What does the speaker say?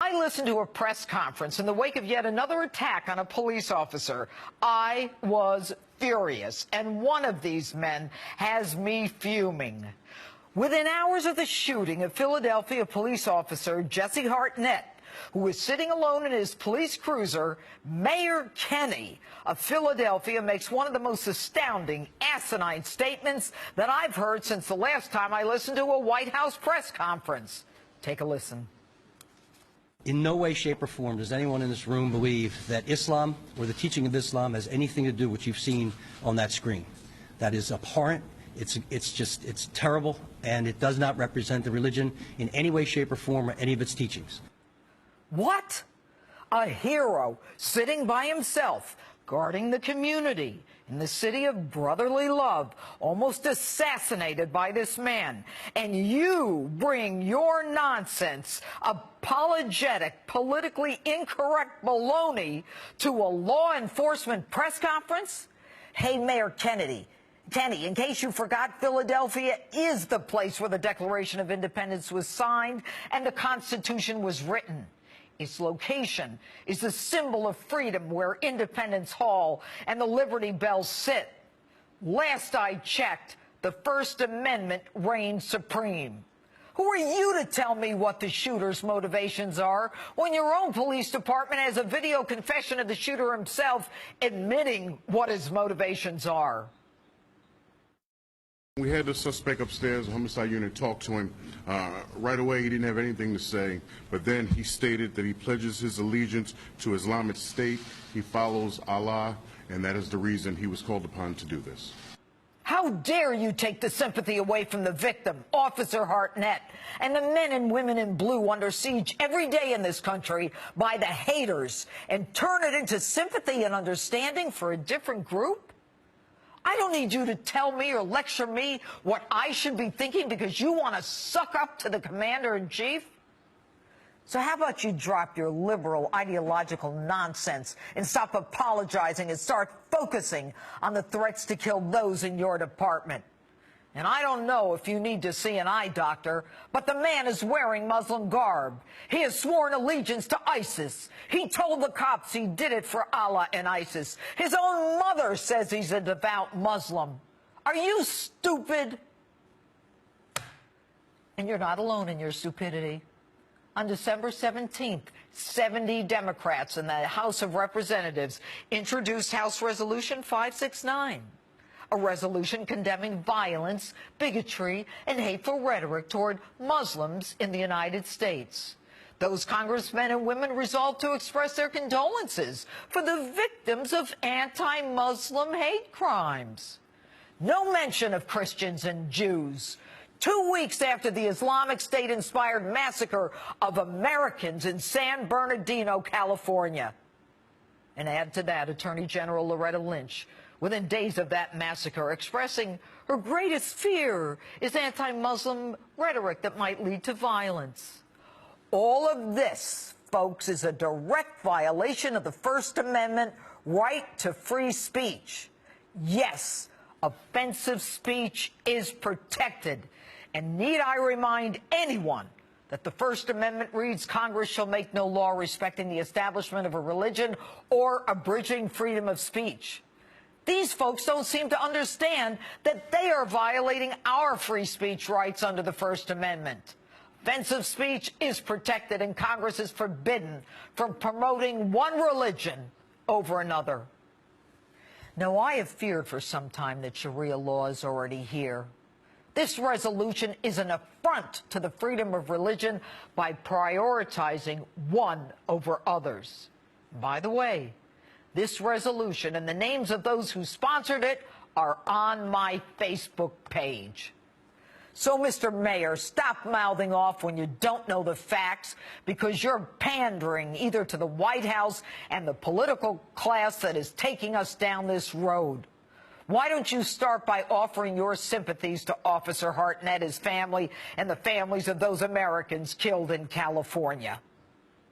I listened to a press conference in the wake of yet another attack on a police officer. I was furious, and one of these men has me fuming. Within hours of the shooting of Philadelphia police officer Jesse Hartnett, who was sitting alone in his police cruiser, Mayor Kenny of Philadelphia makes one of the most astounding, asinine statements that I've heard since the last time I listened to a White House press conference. Take a listen. In no way, shape, or form does anyone in this room believe that Islam or the teaching of Islam has anything to do with what you've seen on that screen. That is abhorrent. It's terrible, and it does not represent the religion in any way, shape, or form or any of its teachings. What? A hero sitting by himself, guarding the community in the city of brotherly love, almost assassinated by this man. And you bring your nonsense, apologetic, politically incorrect baloney to a law enforcement press conference? Hey, Mayor Kenny, in case you forgot, Philadelphia is the place where the Declaration of Independence was signed and the Constitution was written. Its location is the symbol of freedom where Independence Hall and the Liberty Bell sit. Last I checked, the First Amendment reigns supreme. Who are you to tell me what the shooter's motivations are when your own police department has a video confession of the shooter himself admitting what his motivations are? We had the suspect upstairs, the homicide unit, talk to him. Right away, he didn't have anything to say, but then he stated that he pledges his allegiance to Islamic State. He follows Allah, and that is the reason he was called upon to do this. How dare you take the sympathy away from the victim, Officer Hartnett, and the men and women in blue under siege every day in this country by the haters, and turn it into sympathy and understanding for a different group? I don't need you to tell me or lecture me what I should be thinking because you want to suck up to the commander-in-chief. So how about you drop your liberal ideological nonsense and stop apologizing and start focusing on the threats to kill those in your department? And I don't know if you need to see an eye doctor, but the man is wearing Muslim garb. He has sworn allegiance to ISIS. He told the cops he did it for Allah and ISIS. His own mother says he's a devout Muslim. Are you stupid? And you're not alone in your stupidity. On December 17th, 70 Democrats in the House of Representatives introduced House Resolution 569. A resolution condemning violence, bigotry, and hateful rhetoric toward Muslims in the United States. Those congressmen and women resolved to express their condolences for the victims of anti-Muslim hate crimes. No mention of Christians and Jews. 2 weeks after the Islamic State-inspired massacre of Americans in San Bernardino, California. And add to that, Attorney General Loretta Lynch, within days of that massacre, expressing her greatest fear is anti-Muslim rhetoric that might lead to violence. All of this, folks, is a direct violation of the First Amendment right to free speech. Yes, offensive speech is protected. And need I remind anyone that the First Amendment reads, Congress shall make no law respecting the establishment of a religion or abridging freedom of speech. These folks don't seem to understand that they are violating our free speech rights under the First Amendment. Offensive speech is protected, and Congress is forbidden from promoting one religion over another. Now, I have feared for some time that Sharia law is already here. This resolution is an affront to the freedom of religion by prioritizing one over others. By the way, this resolution and the names of those who sponsored it are on my Facebook page. So, Mr. Mayor, stop mouthing off when you don't know the facts because you're pandering either to the White House and the political class that is taking us down this road. Why don't you start by offering your sympathies to Officer Hartnett, his family, and the families of those Americans killed in California?